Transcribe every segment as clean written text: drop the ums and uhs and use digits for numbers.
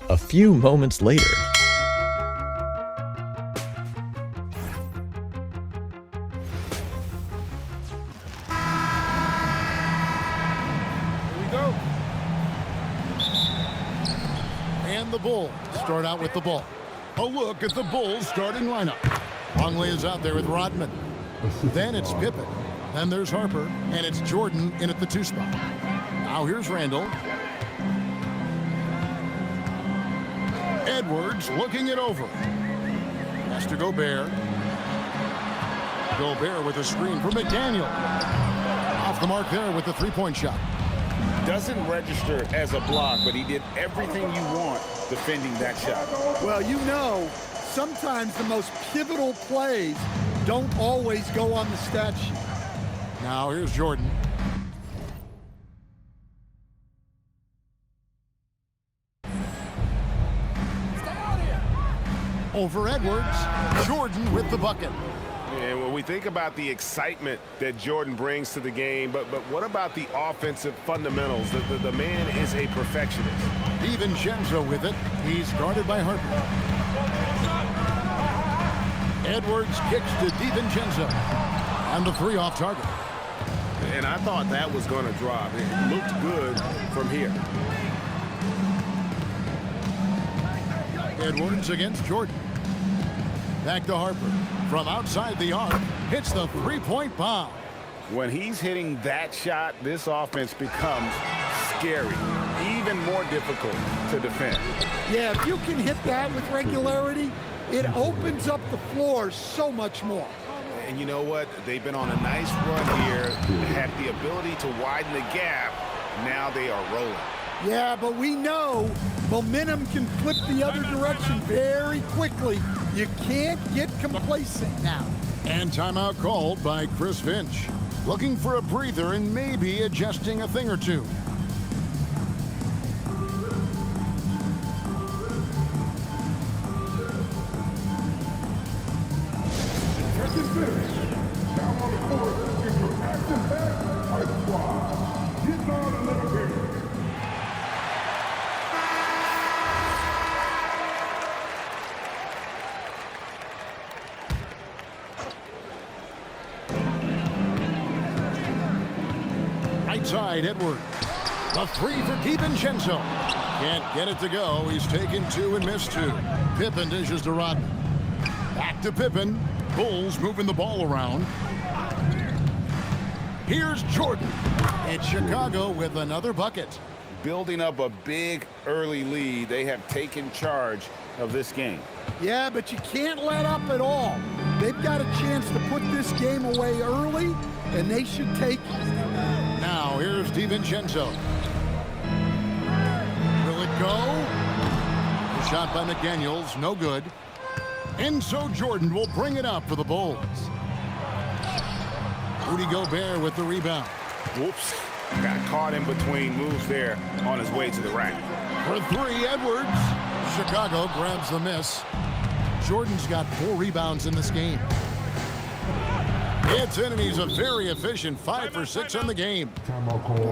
A few moments later. And the Bulls start out with the ball. A look at the Bulls starting lineup. Longley is out there with Rodman. Then it's Pippen. Then there's Harper. And it's Jordan in at the 2 spot. Now here's Randall. Edwards looking it over. Has to Gobert. Gobert with a screen for McDaniel. Off the mark there with the 3-point shot. Doesn't register as a block, but he did everything you want defending that shot. Well, you know, sometimes the most pivotal plays don't always go on the stat sheet. Now here's Jordan. Over Edwards. Jordan with the bucket. And when we think about the excitement that Jordan brings to the game, but what about the offensive fundamentals? The man is a perfectionist. DiVincenzo with it. He's guarded by Harper. Edwards kicks to DiVincenzo. And the 3 off target. And I thought that was going to drop. It looked good from here. Edwards against Jordan. Back to Harper. From outside the arc, hits the 3-point bomb. When he's hitting that shot, this offense becomes scary, even more difficult to defend. Yeah, if you can hit that with regularity, it opens up the floor so much more. And you know what? They've been on a nice run here, had the ability to widen the gap. Now they are rolling. Yeah, but we know momentum can flip the other direction very quickly. You can't get complacent now. And timeout called by Chris Finch. Looking for a breather and maybe adjusting a thing or two. Down on the court, get your action back, or squad. Get on a little bit. Right side, Edwards. The 3 for DiVincenzo. Can't get it to go. He's taken 2 and missed 2. Pippen dishes to Rodman. Back to Pippen. Bulls moving the ball around. Here's Jordan. It's Chicago with another bucket. Building up a big early lead, they have taken charge of this game. Yeah, but you can't let up at all. They've got a chance to put this game away early, and they should take it. Now here's DiVincenzo. Will it go? The shot by McDaniels, no good. And so Jordan will bring it up for the Bulls. Rudy Gobert with the rebound. Whoops. Got caught in between moves there on his way to the rack. For 3, Edwards. Chicago grabs the miss. Jordan's got 4 rebounds in this game. It's in, and he's a very efficient 5 for 6 on the game.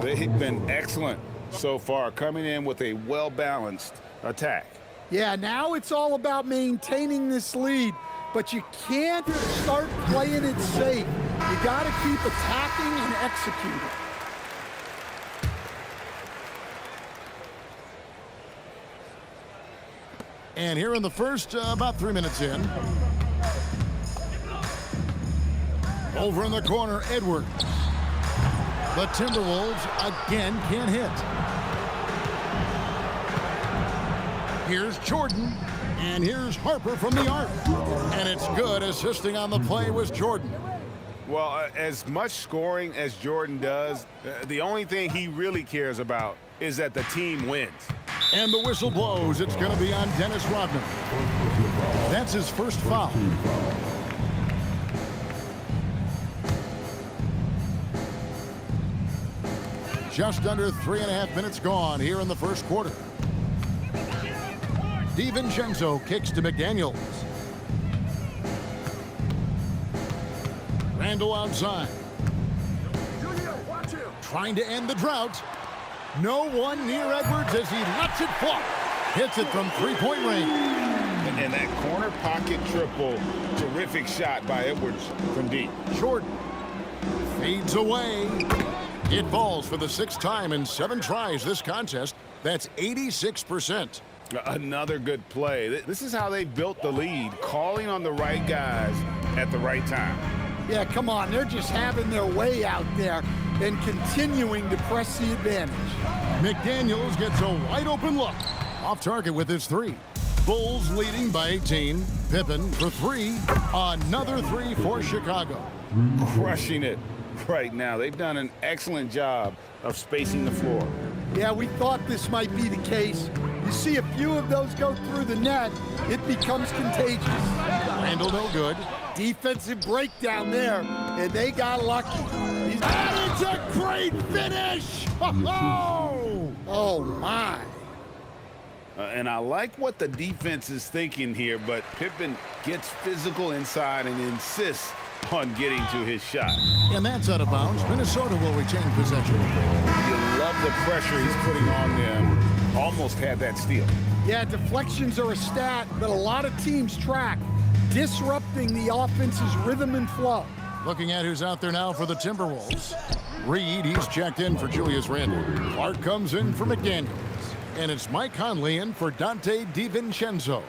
They've been excellent so far, coming in with a well-balanced attack. Yeah, now it's all about maintaining this lead, but you can't start playing it safe. You got to keep attacking and executing. And here in the first, about 3 minutes in. Over in the corner, Edwards. The Timberwolves again can't hit. Here's Jordan, and here's Harper from the arc. And it's good. Assisting on the play was Jordan. Well, as much scoring as Jordan does, the only thing he really cares about is that the team wins. And the whistle blows. It's going to be on Dennis Rodman. That's his first foul. Just under 3.5 minutes gone here in the first quarter. DiVincenzo kicks to McDaniels. Randall outside. trying to end the drought. No one near Edwards as he lets it fly. Hits it from three-point range. And that corner pocket triple, terrific shot by Edwards from deep. Jordan fades away. It falls for the sixth time in 7 tries this contest. That's 86%. Another good play. This is how they built the lead, calling on the right guys at the right time. Yeah, come on. They're just having their way out there and continuing to press the advantage. McDaniels gets a wide-open look. Off target with his 3. Bulls leading by 18. Pippen for 3. Another 3 for Chicago. Crushing it right now. They've done an excellent job of spacing the floor. Yeah, we thought this might be the case. You see a few of those go through the net, it becomes contagious. Randall no good. Defensive breakdown there, and they got lucky. And it's a great finish! Oh, my. And I like what the defense is thinking here, but Pippen gets physical inside and insists on getting to his shot. And that's out of bounds. Minnesota will retain possession. You love the pressure he's putting on them. Almost had that steal. Yeah, deflections are a stat that a lot of teams track, disrupting the offense's rhythm and flow. Looking at who's out there now for the Timberwolves. Reed, he's checked in for Julius Randle. Clark comes in for McDaniels. And it's Mike Conley in for Dante DiVincenzo.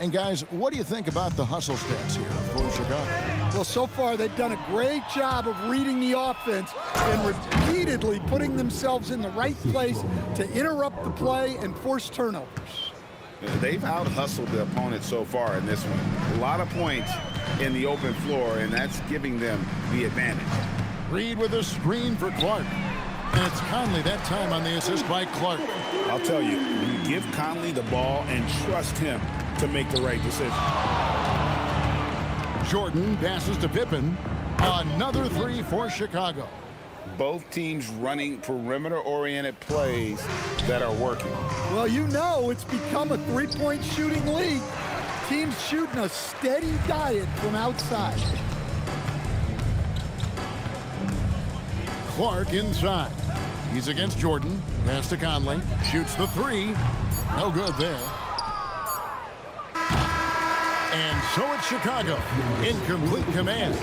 And guys, what do you think about the hustle stats here for Chicago? Well, so far they've done a great job of reading the offense and repeatedly putting themselves in the right place to interrupt the play and force turnovers. They've out-hustled the opponent so far in this one. A lot of points in the open floor, and that's giving them the advantage. Reed with a screen for Clark. And it's Conley that time on the assist by Clark. I'll tell you, you give Conley the ball and trust him to make the right decision. Jordan passes to Pippen. Another 3 for Chicago. Both teams running perimeter-oriented plays that are working. Well, you know it's become a three-point shooting league. Teams shooting a steady diet from outside. Clark inside. He's against Jordan. Pass to Conley. Shoots the 3. No good there. And so it's Chicago in complete command.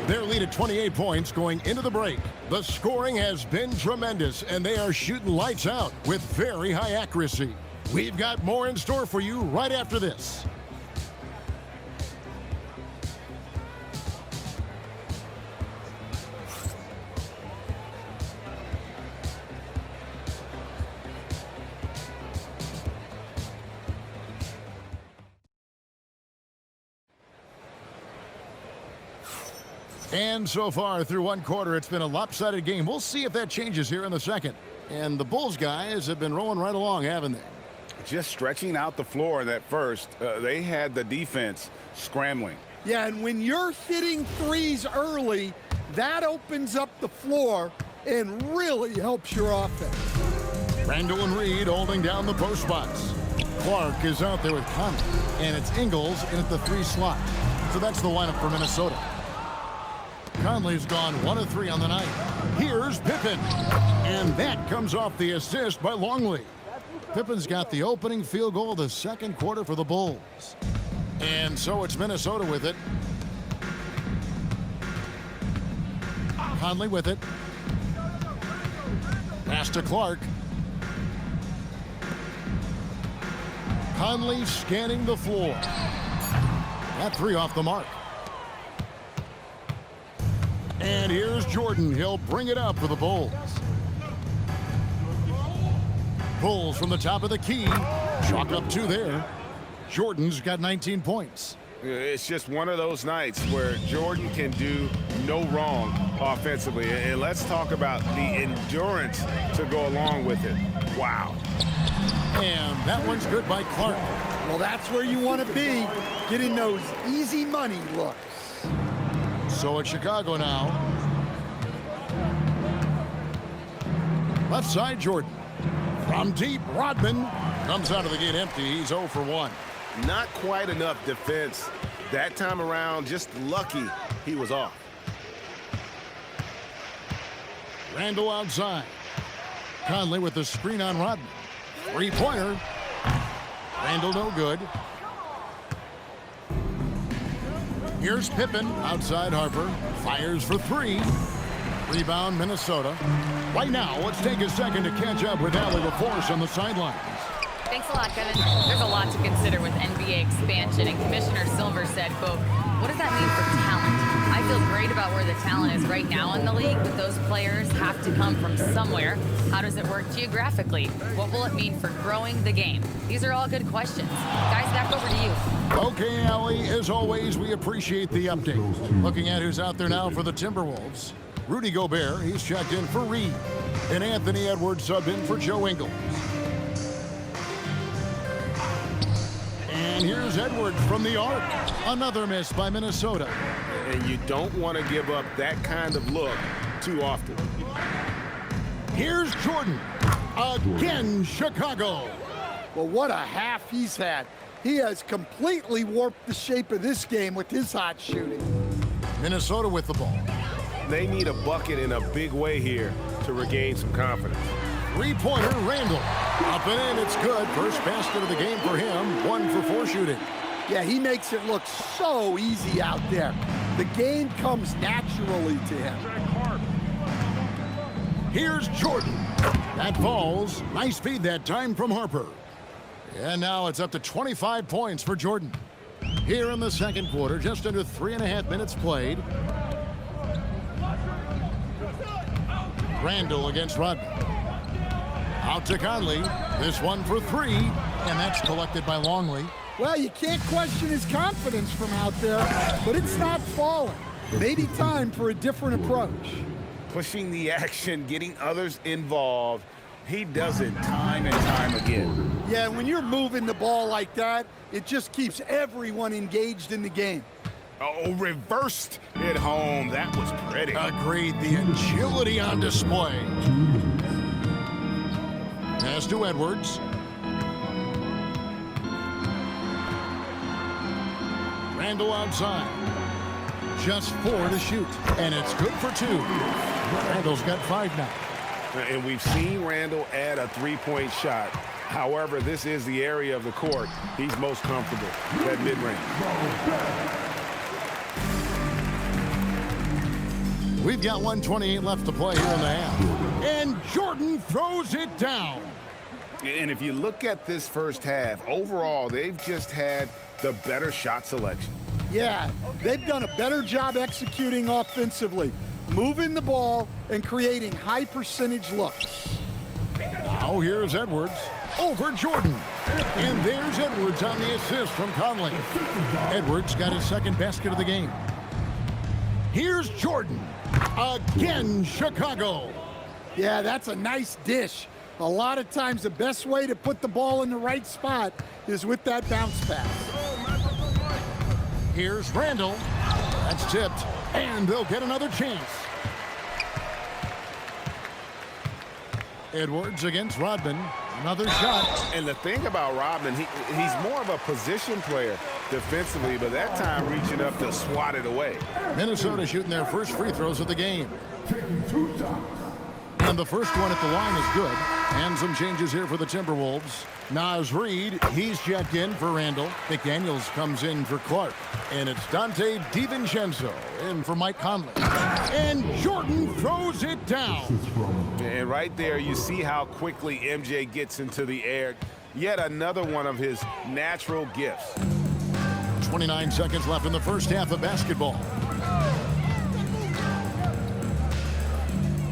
Their lead at 28 points going into the break. The scoring has been tremendous, and they are shooting lights out with very high accuracy. We've got more in store for you right after this. And so far through one quarter, it's been a lopsided game. We'll see if that changes here in the second. And the Bulls guys have been rolling right along, haven't they? Just stretching out the floor in that first. They had the defense scrambling. Yeah, and when you're hitting threes early, that opens up the floor and really helps your offense. Randall and Reed holding down the post spots. Clark is out there with Conley, and it's Ingles in at the 3 slot. So that's the lineup for Minnesota. Conley's gone 1 of 3 on the night. Here's Pippen. And that comes off the assist by Longley. Pippen's got the opening field goal of the second quarter for the Bulls. And so it's Minnesota with it. Conley with it. Pass to Clark. Conley scanning the floor. That 3 off the mark. And here's Jordan. He'll bring it up for the Bulls. Bulls from the top of the key. Chalk up 2 there. Jordan's got 19 points. It's just one of those nights where Jordan can do no wrong offensively. And let's talk about the endurance to go along with it. Wow. And that one's good by Clark. Well, that's where you want to be, getting those easy money looks. So it's Chicago now. Left side, Jordan. From deep, Rodman comes out of the gate empty. He's 0 for 1. Not quite enough defense that time around. Just lucky he was off. Randall outside. Conley with the screen on Rodman. Three-pointer. Randall no good. Here's Pippen outside Harper. Fires for three. Rebound Minnesota. Right now, let's take a second to catch up with Allie LaForce on the sidelines. Thanks a lot, Kevin. There's a lot to consider with NBA expansion, and Commissioner Silver said, quote, what does that mean for talent? I feel great about where the talent is right now in the league, but those players have to come from somewhere. How does it work geographically? What will it mean for growing the game? These are all good questions. Guys, back over to you. Okay, Allie, as always, we appreciate the update. Looking at who's out there now for the Timberwolves. Rudy Gobert, he's checked in for Reed. And Anthony Edwards subbed in for Joe Ingles. And here's Edwards from the arc. Another miss by Minnesota. And you don't want to give up that kind of look too often. Here's Jordan. Again, Chicago. Well, what a half he's had. He has completely warped the shape of this game with his hot shooting. Minnesota with the ball. They need a bucket in a big way here to regain some confidence. Three-pointer, Randall. Up and in, it's good. First basket of the game for him. 1 for 4 shooting. Yeah, he makes it look so easy out there. The game comes naturally to him. Here's Jordan. That falls. Nice feed that time from Harper. And now it's up to 25 points for Jordan. Here in the second quarter, just under 3.5 minutes played. Randall against Rodman. Out to Conley. This one for three, and that's collected by Longley. Well, you can't question his confidence from out there, but it's not falling. Maybe time for a different approach. Pushing the action, getting others involved. He does it time and time again. Yeah, when you're moving the ball like that, it just keeps everyone engaged in the game. Oh, reversed it home. That was pretty. Agreed. The agility on display. Pass to Edwards. Randall outside. Just 4 to shoot. And it's good for 2. Randall's got 5 now. And we've seen Randall add a three-point shot. However, this is the area of the court he's most comfortable, that mid-range. We've got 1:28 left to play here in the half. And Jordan throws it down. And if you look at this first half, overall, they've just had the better shot selection. Yeah, they've done a better job executing offensively, moving the ball and creating high percentage looks. Now here's Edwards over Jordan. And there's Edwards on the assist from Conley. Edwards got his second basket of the game. Here's Jordan. Again, Chicago. Yeah, that's a nice dish. A lot of times the best way to put the ball in the right spot is with that bounce pass. Here's Randall. That's tipped. And they'll get another chance. Edwards against Rodman. Another shot. And the thing about Rodman, he's more of a position player defensively, but that time reaching up to swat it away. Minnesota shooting their first free throws of the game. Taking 2 shots. And the first one at the line is good. And some changes here for the Timberwolves. Naz Reid, he's checked in for Randall. McDaniels comes in for Clark. And it's Dante DiVincenzo in for Mike Conley. And Jordan throws it down. And right there, you see how quickly MJ gets into the air. Yet another one of his natural gifts. 29 seconds left in the first half of basketball.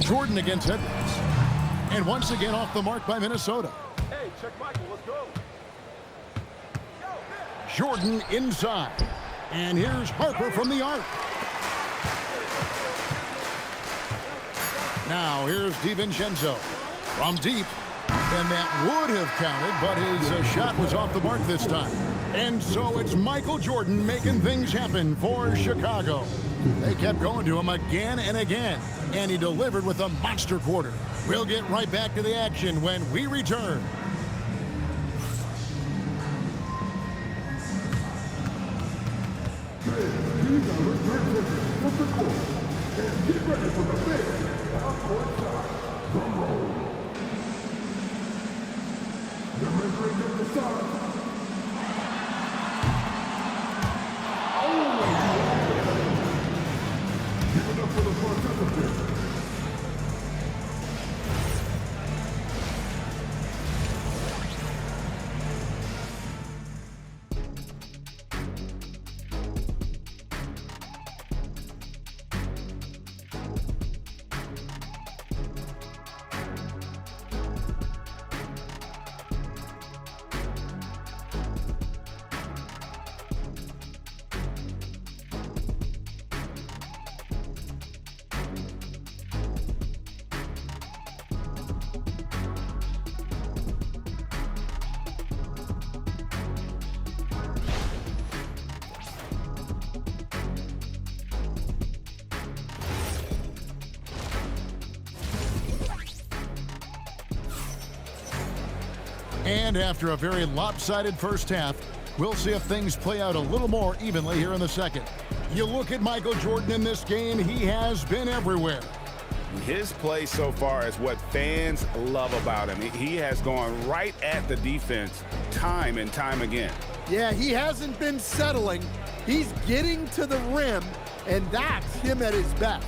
Jordan against Edwards. And once again off the mark by Minnesota. Hey, check Michael, let's go. Jordan inside. And here's Harper from the arc. Now here's DiVincenzo from deep. And that would have counted, but his shot was off the mark this time. And so it's Michael Jordan making things happen for Chicago. They kept going to him again and again, and he delivered with a monster quarter. We'll get right back to the action when we return. These are return tickets from the court. And get ready for the big half-court shot. side. Give it up for the participants. And after a very lopsided first half, we'll see if things play out a little more evenly here in the second. You look at Michael Jordan in this game, he has been everywhere. His play so far is what fans love about him. He has gone right at the defense time and time again. Yeah, he hasn't been settling. He's getting to the rim, and that's him at his best.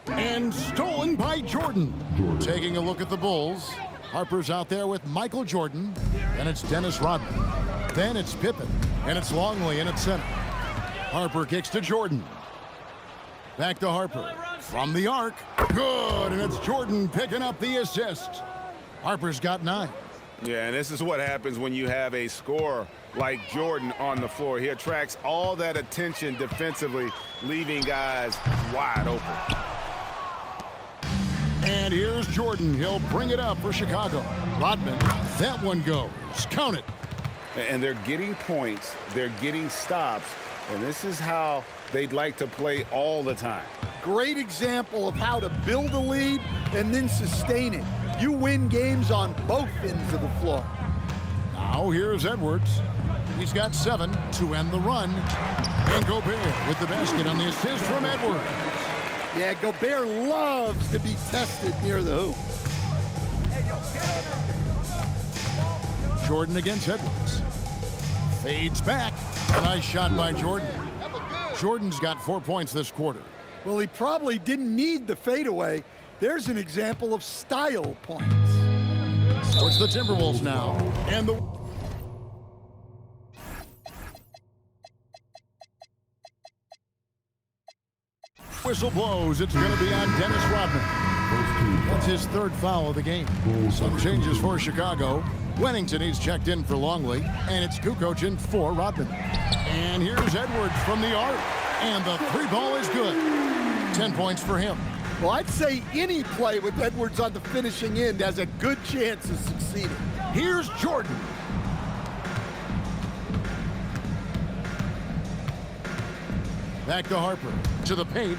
And stolen by Jordan. Taking a look at the Bulls. Harper's out there with Michael Jordan. Then it's Dennis Rodman. Then it's Pippen. And it's Longley in at center. Harper kicks to Jordan. Back to Harper. From the arc. Good. And it's Jordan picking up the assist. Harper's got 9. Yeah, and this is what happens when you have a scorer like Jordan on the floor. He attracts all that attention defensively, leaving guys wide open. And here's Jordan. He'll bring it up for Chicago. Rodman, that one goes. Count it. And they're getting points, they're getting stops, and this is how they'd like to play all the time. Great example of how to build a lead and then sustain it. You win games on both ends of the floor. Now here's Edwards. He's got 7 to end the run. And Gobert with the basket on the assist from Edwards. Yeah, Gobert loves to be tested near the hoop. Jordan against Edwards. Fades back. A nice shot by Jordan. Jordan's got 4 points this quarter. Well, he probably didn't need the fadeaway. There's an example of style points. So it's the Timberwolves now. And the whistle blows. It's going to be on Dennis Rodman. That's his 3rd foul of the game. Some changes for Chicago. Wennington, he's checked in for Longley. And it's Kukoc in for Rodman. And here's Edwards from the arc. And the 3 ball is good. 10 points for him. Well, I'd say any play with Edwards on the finishing end has a good chance of succeeding. Here's Jordan. Back to Harper. To the paint.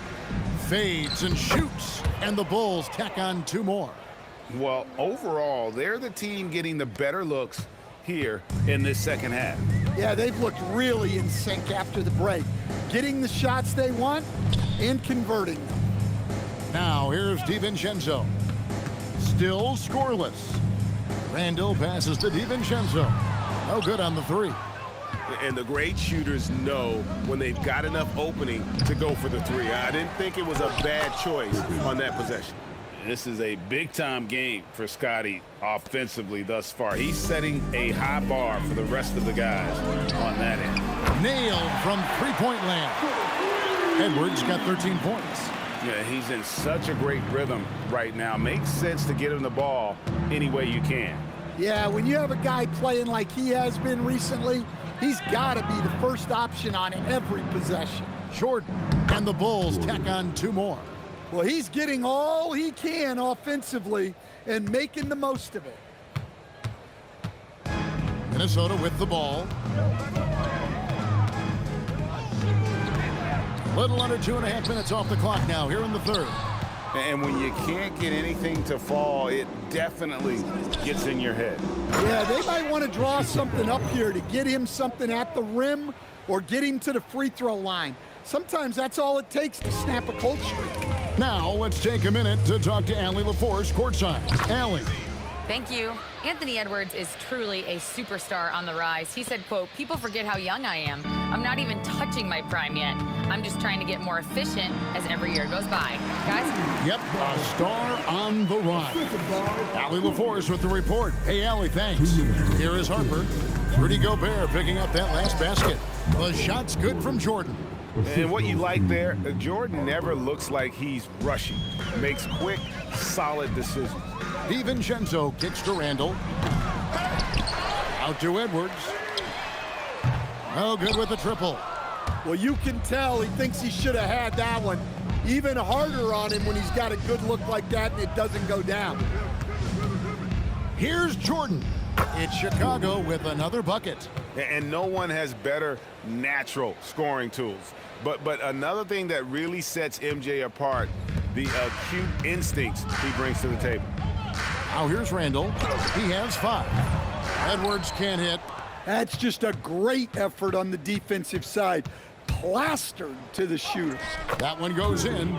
Fades and shoots. And the Bulls tack on 2 more. Well, overall, they're the team getting the better looks here in this second half. Yeah, they've looked really in sync after the break. Getting the shots they want and converting them. Now here's DiVincenzo. Still scoreless. Randall passes to DiVincenzo. No good on the 3. And the great shooters know when they've got enough opening to go for the 3. I didn't think it was a bad choice on that possession. This is a big-time game for Scotty offensively thus far. He's setting a high bar for the rest of the guys on that end. Nailed from 3-point land. Edwards got 13 points. Yeah, he's in such a great rhythm right now. Makes sense to get him the ball any way you can. Yeah, when you have a guy playing like he has been recently, he's got to be the first option on every possession. Jordan and the Bulls tack on 2 more. Well, he's getting all he can offensively and making the most of it. Minnesota with the ball. Little under 2.5 minutes off the clock now here in the 3rd. And when you can't get anything to fall, it definitely gets in your head. Yeah, they might want to draw something up here to get him something at the rim or get him to the free throw line. Sometimes that's all it takes to snap a cold streak. Now let's take a minute to talk to Allie LaForce courtside. Allie. Thank you. Anthony Edwards is truly a superstar on the rise. He said, quote, "People forget how young I am. I'm not even touching my prime yet. I'm just trying to get more efficient as every year goes by." Guys? Yep, a star on the rise. Allie LaForce with the report. Hey, Allie, thanks. Here is Harper. Rudy Gobert picking up that last basket. The shot's good from Jordan. And what you like there, Jordan never looks like he's rushing. Makes quick, solid decisions. DiVincenzo kicks to Randall. Out to Edwards. No good with the triple. Well, you can tell he thinks he should have had that one. Even harder on him when he's got a good look like that and it doesn't go down. Here's Jordan. It's Chicago with another bucket. And no one has better natural scoring tools. But another thing that really sets MJ apart, the acute instincts he brings to the table. Now here's Randall. He has 5. Edwards can't hit. That's just a great effort on the defensive side. Plastered to the shooter. That one goes in.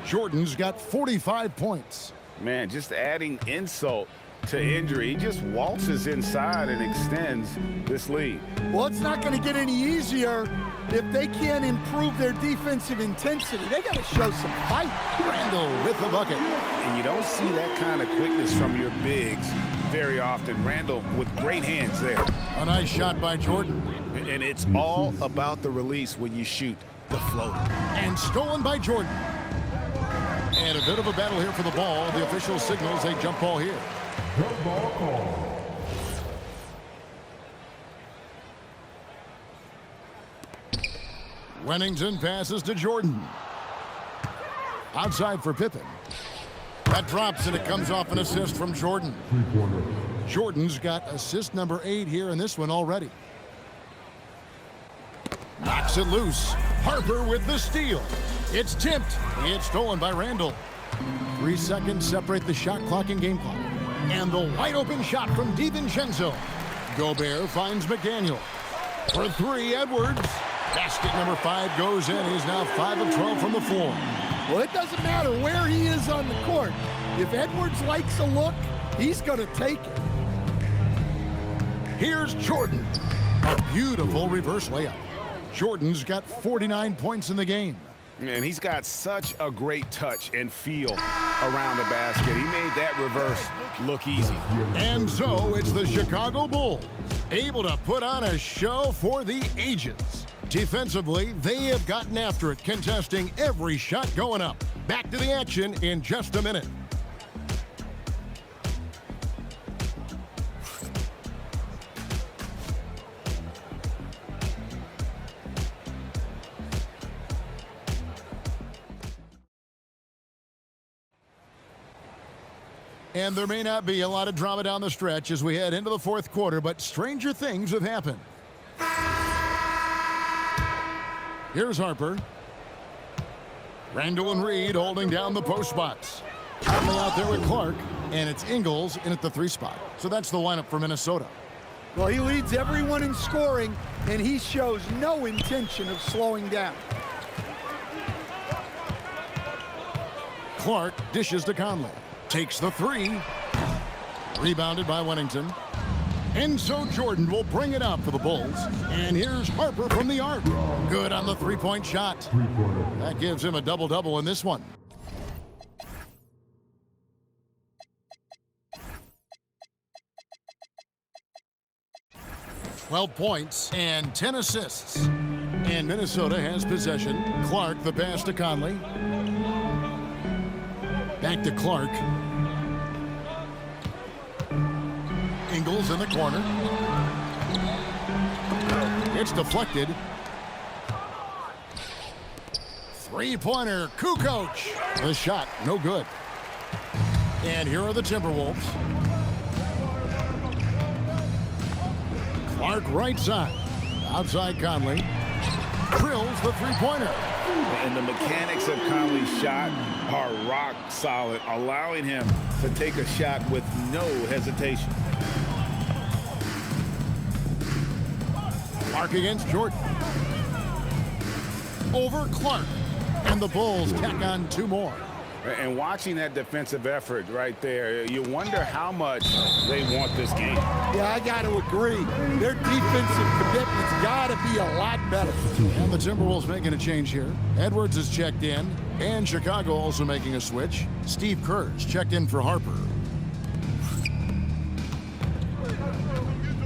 Jordan's got 45 points. Man, just adding insult to injury. He just waltzes inside and extends this lead. Well, it's not going to get any easier if they can't improve their defensive intensity. They got to show some fight. Randall with the bucket. And you don't see that kind of quickness from your bigs very often. Randall with great hands there. A nice shot by Jordan. And it's all about the release when you shoot the floater. And stolen by Jordan. And a bit of a battle here for the ball. The official signals a jump ball here. Jump ball call. Wennington passes to Jordan. Outside for Pippen. That drops and it comes off an assist from Jordan. Jordan's got assist number 8 here in this one already. Knocks it loose. Harper with the steal. It's tipped. It's stolen by Randall. 3 seconds separate the shot clock and game clock. And the wide open shot from DiVincenzo. Gobert finds McDaniel. For 3, Edwards. Basket number 5 goes in. He's now 5 of 12 from the floor. Well, it doesn't matter where he is on the court. If Edwards likes a look, he's going to take it. Here's Jordan. A beautiful reverse layup. Jordan's got 49 points in the game. And he's got such a great touch and feel around the basket. He made that reverse look easy. And so it's the Chicago Bulls, able to put on a show for the ages. Defensively, they have gotten after it, contesting every shot going up. Back to the action in just a minute. And there may not be a lot of drama down the stretch as we head into the 4th quarter, but stranger things have happened. Here's Harper. Randall and Reed holding down the post spots. Conley out there with Clark, and it's Ingles in at the 3 spot. So that's the lineup for Minnesota. Well, he leads everyone in scoring, and he shows no intention of slowing down. Clark dishes to Conley. Takes the 3. Rebounded by Wennington. And so Jordan will bring it out for the Bulls. And here's Harper from the arc. Good on the 3-point shot. That gives him a double-double in this one. "12 points and 10 assists. And Minnesota has possession. Clark the pass to Conley. Back to Clark. Ingles in the corner. It's deflected. 3-pointer, Kukoc. The shot, no good. And here are the Timberwolves. Clark right side. Outside Conley. Drills the 3-pointer. And the mechanics of Conley's shot are rock solid, allowing him to take a shot with no hesitation. Clark against Jordan. Over Clark. And the Bulls tack on 2 more. And watching that defensive effort right there, you wonder how much they want this game. Yeah, I got to agree. Their defensive commitment's got to be a lot better. And the Timberwolves making a change here. Edwards is checked in. And Chicago also making a switch. Steve Kerr's checked in for Harper.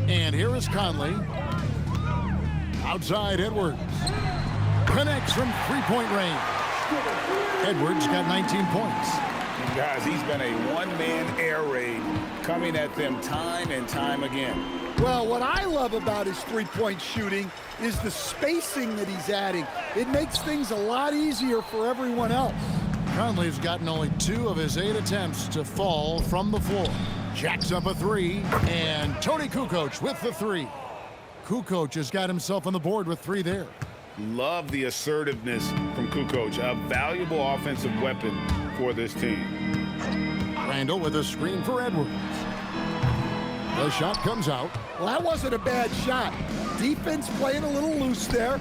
And here is Conley. Outside Edwards. Connects from three-point range. Edwards got 19 points. Guys, he's been a one-man air raid coming at them time and time again. Well, what I love about his three-point shooting is the spacing that he's adding. It makes things a lot easier for everyone else. Conley's gotten only 2 of his 8 attempts to fall from the floor. Jacks up a 3, and Tony Kukoc with the 3. Kukoc has got himself on the board with 3 there. Love the assertiveness from Kukoc, a valuable offensive weapon for this team. Randall with a screen for Edwards. The shot comes out. Well, that wasn't a bad shot. Defense playing a little loose there.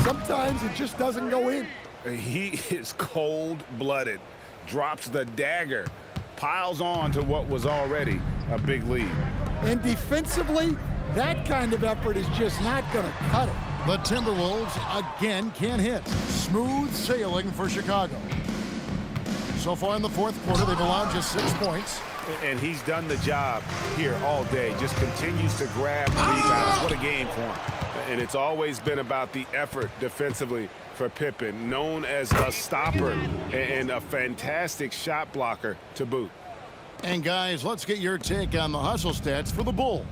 Sometimes it just doesn't go in. He is cold-blooded, drops the dagger, piles on to what was already a big lead. And defensively, that kind of effort is just not going to cut it. The Timberwolves again can't hit. Smooth sailing for Chicago. So far in the fourth quarter, they've allowed just 6 points. And he's done the job here all day. Just continues to grab rebounds. What a game for him. And it's always been about the effort defensively for Pippen, known as a stopper and a fantastic shot blocker to boot. And guys, let's get your take on the hustle stats for the Bulls.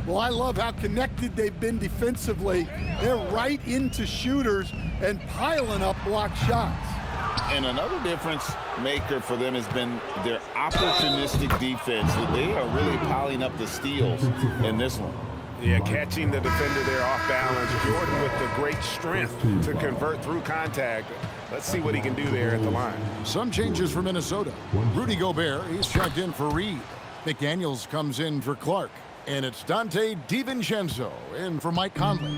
Well, I love how connected they've been defensively. They're right into shooters and piling up block shots. And another difference maker for them has been their opportunistic defense. They are really piling up the steals in this one. Yeah, catching the defender there off balance. Jordan with the great strength to convert through contact. Let's see what he can do there at the line. Some changes for Minnesota. Rudy Gobert, he's checked in for Reed. McDaniels comes in for Clark. And it's Dante DiVincenzo in for Mike Conley.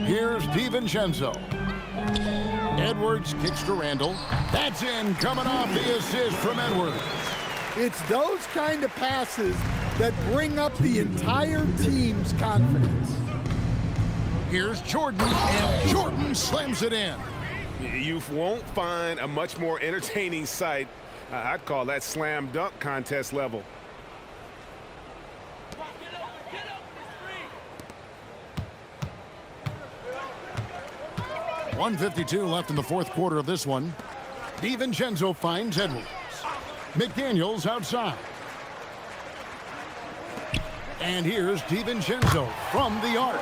Here's DiVincenzo. Edwards kicks to Randall. That's in, coming off the assist from Edwards. It's those kind of passes that bring up the entire team's confidence. Here's Jordan, and Jordan slams it in. You won't find a much more entertaining sight. I'd call that slam dunk contest level. .152 left in the fourth quarter of this one. DiVincenzo finds Edwards. McDaniels outside. And here's DiVincenzo from the arc.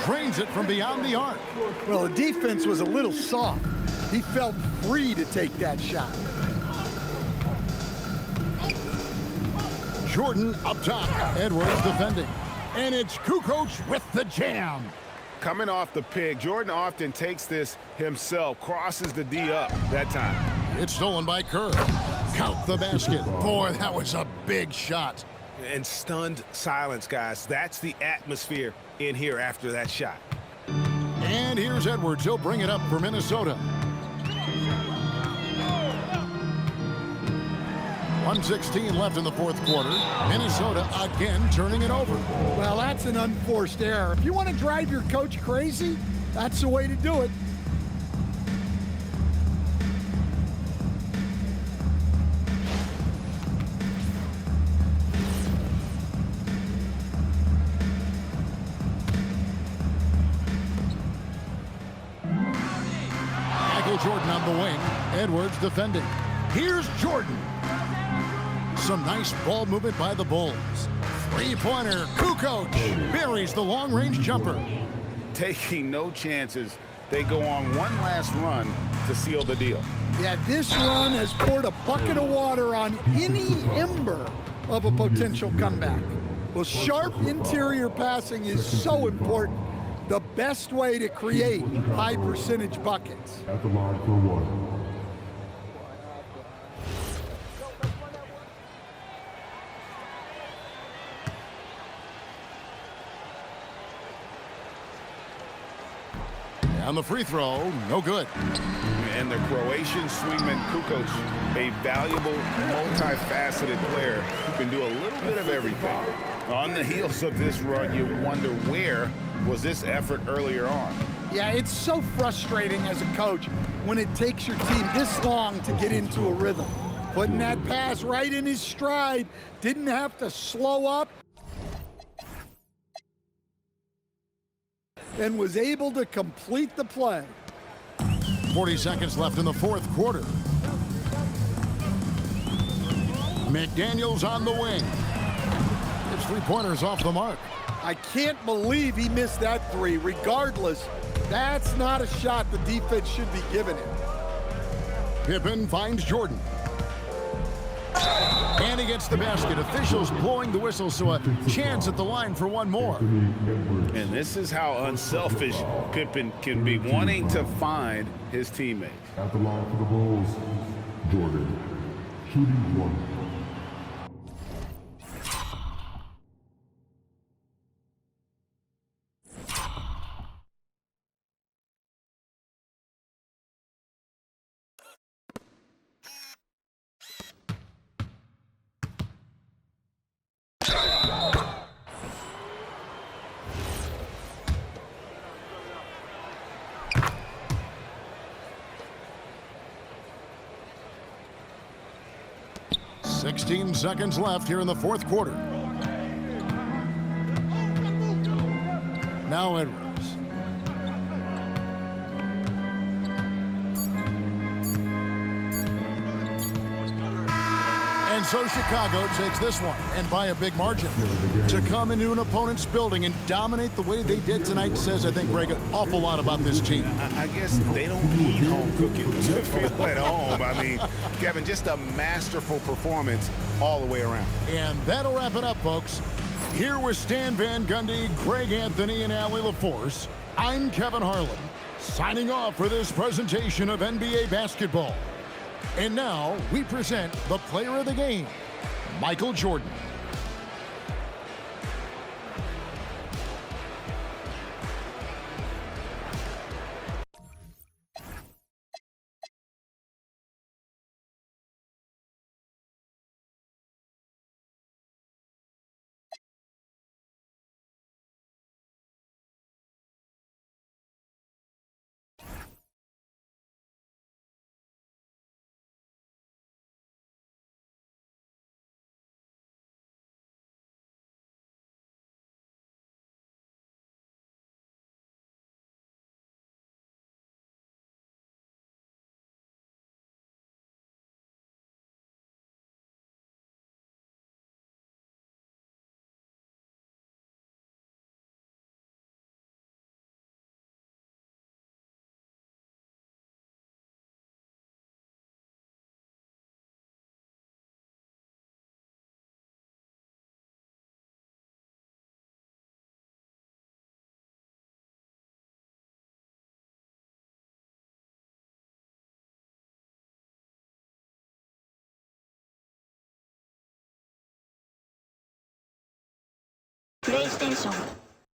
Drains it from beyond the arc. Well, the defense was a little soft. He felt free to take that shot. Jordan up top. Edwards defending. And it's Kukoc with the jam. Coming off the pick, Jordan often takes this himself, crosses the D up that time. It's stolen by Kerr. Count the basket. Boy, that was a big shot. And stunned silence, guys. That's the atmosphere in here after that shot. And here's Edwards. He'll bring it up for Minnesota. 1:16 left in the fourth quarter. Minnesota again turning it over. Well, that's an unforced error. If you want to drive your coach crazy, that's the way to do it. Michael Jordan on the wing. Edwards defending. Here's Jordan. Some nice ball movement by the Bulls. Three-pointer. Kukoc buries the long-range jumper. Taking no chances. They go on one last run to seal the deal. Yeah, this run has poured a bucket of water on any ember of a potential comeback. Well, sharp interior passing is so important. The best way to create high-percentage buckets. At the line for one. And the free throw, no good. And the Croatian swingman Kukoc, a valuable, multifaceted player who can do a little bit of everything. On the heels of this run, you wonder where was this effort earlier on? Yeah, it's so frustrating as a coach when it takes your team this long to get into a rhythm. Putting that pass right in his stride, didn't have to slow up, and was able to complete the play. 40 seconds left in the fourth quarter. McDaniels on the wing. His three-pointers off the mark. I can't believe he missed that three. Regardless, that's not a shot the defense should be giving him. Pippen finds Jordan. And he gets the basket. Officials blowing the whistle, so a chance at the line for one more. And this is how unselfish Pippen can be, wanting to find his teammates. At the line for the Bulls, Jordan. Shooting one. Sixteen seconds left here in the fourth quarter. Now Edwards. And so Chicago takes this one, and by a big margin. To come into an opponent's building and dominate the way they did tonight says, I think, Greg, an awful lot about this team. I guess they don't need home cooking to feel at home. I mean, Kevin, just a masterful performance all the way around. And that'll wrap it up, folks. Here with Stan Van Gundy, Greg Anthony, and Allie LaForce, I'm Kevin Harlan, signing off for this presentation of NBA basketball. And now we present the player of the game, Michael Jordan. PlayStation